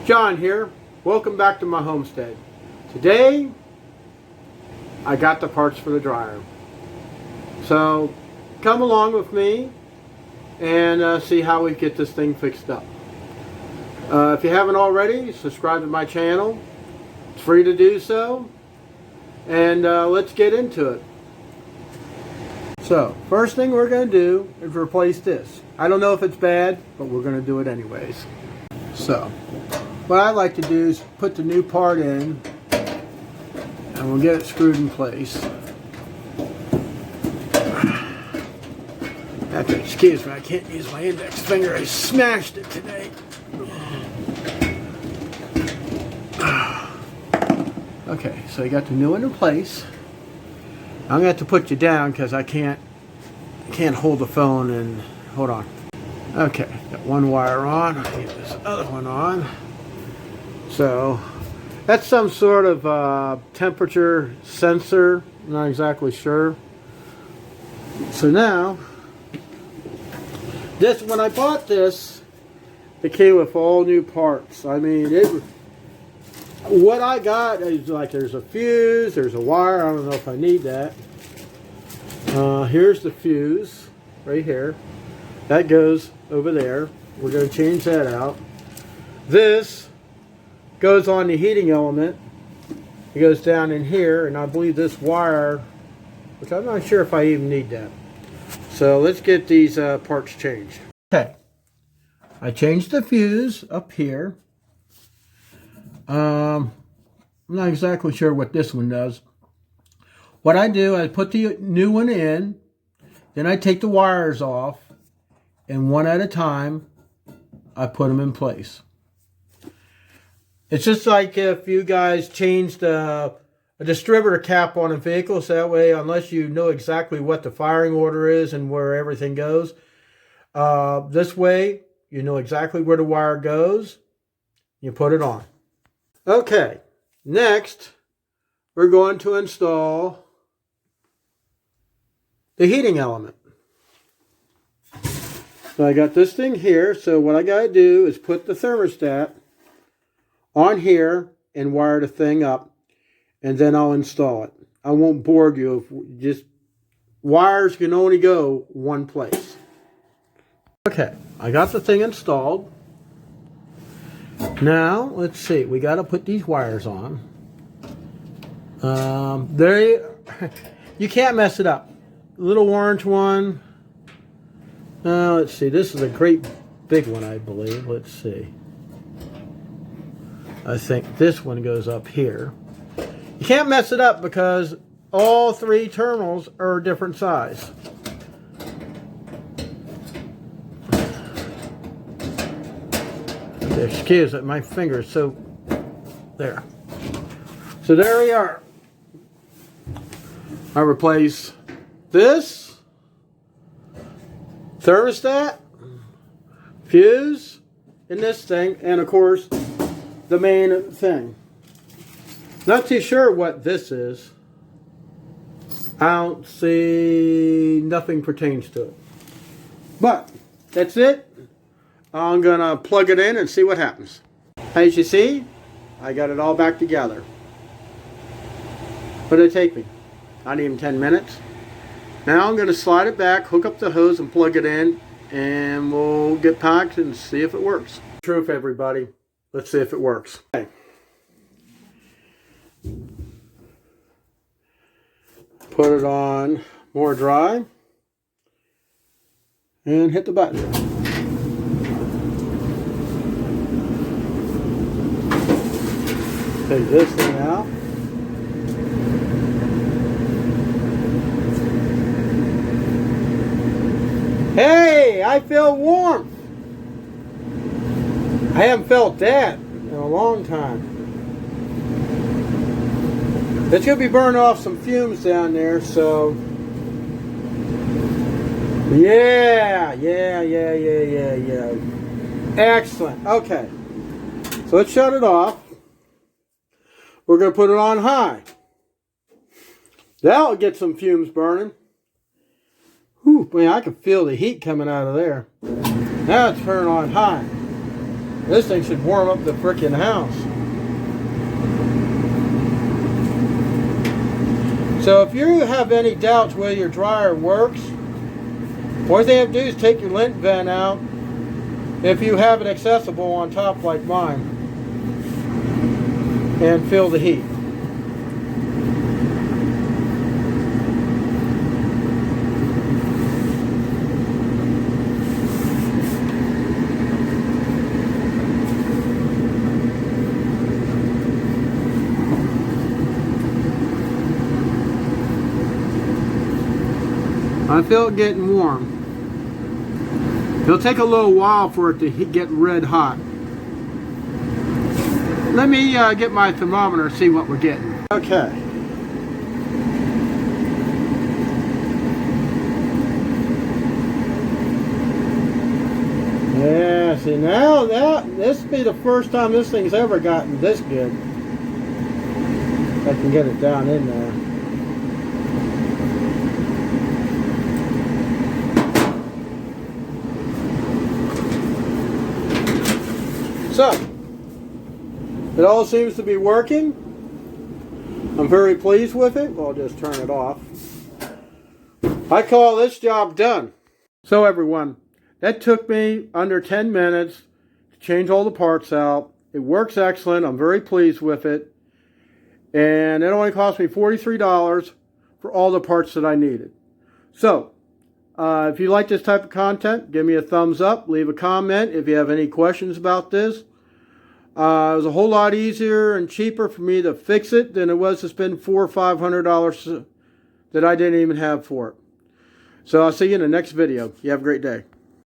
John here. Welcome back to my homestead. Today, I got the parts for the dryer. So, come along with me and see how we get this thing fixed up. If you haven't already, subscribe to my channel. It's free to do so. And let's get into it. So, first thing we're going to do is replace this. I don't know if it's bad, but we're going to do it anyways. So, what I like to do is put the new part in and we'll get it screwed in place. Excuse me, I can't use my index finger. I smashed it today. Okay, so you got the new one in place. I'm going to have to put you down because I can't hold the phone and hold on. Okay, got one wire on. I'll get this other one on. So that's some sort of temperature sensor. I'm not exactly sure. So now, when I bought this, it came with all new parts. I mean, what I got is like there's a fuse, there's a wire. I don't know if I need that. Here's the fuse right here. That goes over there. We're going to change that out. This goes on the heating element. It goes down in here, and I believe this wire, which I'm not sure if I even need that. So let's get these parts changed. Okay, I changed the fuse up here. I'm not exactly sure what this one does. What I do, I put the new one in, then I take the wires off, and one at a time, I put them in place. It's just like if you guys changed a distributor cap on a vehicle, so that way, unless you know exactly what the firing order is and where everything goes, this way, you know exactly where the wire goes, you put it on. Okay, next, we're going to install the heating element. So I got this thing here, so what I got to do is put the thermostat on here and wire the thing up, and then I'll install it. I won't bore you. Just wires can only go one place. Okay, I got the thing installed. Now, let's see. We got to put these wires on. You can't mess it up. Little orange one. Let's see. This is a great big one, I believe. Let's see. I think this one goes up here. You can't mess it up because all three terminals are a different size. Excuse me, my finger is so... There. So there we are. I replace this, thermostat, fuse, and this thing, and of course, the main thing. Not too sure what this is. I don't see nothing pertains to it. But that's it. I'm gonna plug it in and see what happens. As you see, I got it all back together. What did it take me? Not even 10 minutes. Now I'm gonna slide it back, hook up the hose and plug it in, and we'll get packed and see if it works. Truth, everybody. Let's see if it works. Okay. Put it on more dry and hit the button. Take this thing out. Hey, I feel warm. I haven't felt that in a long time. It's going to be burning off some fumes down there, so yeah. Excellent. Okay. So let's shut it off. We're going to put it on high. That'll get some fumes burning. Whew, man, I can feel the heat coming out of there. Now it's turning on high. This thing should warm up the frickin' house. So if you have any doubts whether your dryer works, what you have to do is take your lint vent out, if you have it accessible on top like mine, and feel the heat. I feel it getting warm. It'll take a little while for it to get red hot. Let me get my thermometer and see what we're getting. Okay. Yeah, see now this will be the first time this thing's ever gotten this good. I can get it down in there. So, it all seems to be working. I'm very pleased with it. I'll just turn it off. I call this job done. So everyone, that took me under 10 minutes to change all the parts out. It works excellent. I'm very pleased with it. And it only cost me $43 for all the parts that I needed. So, if you like this type of content, give me a thumbs up, leave a comment if you have any questions about this. It was a whole lot easier and cheaper for me to fix it than it was to spend $400 or $500 that I didn't even have for it. So I'll see you in the next video. You have a great day.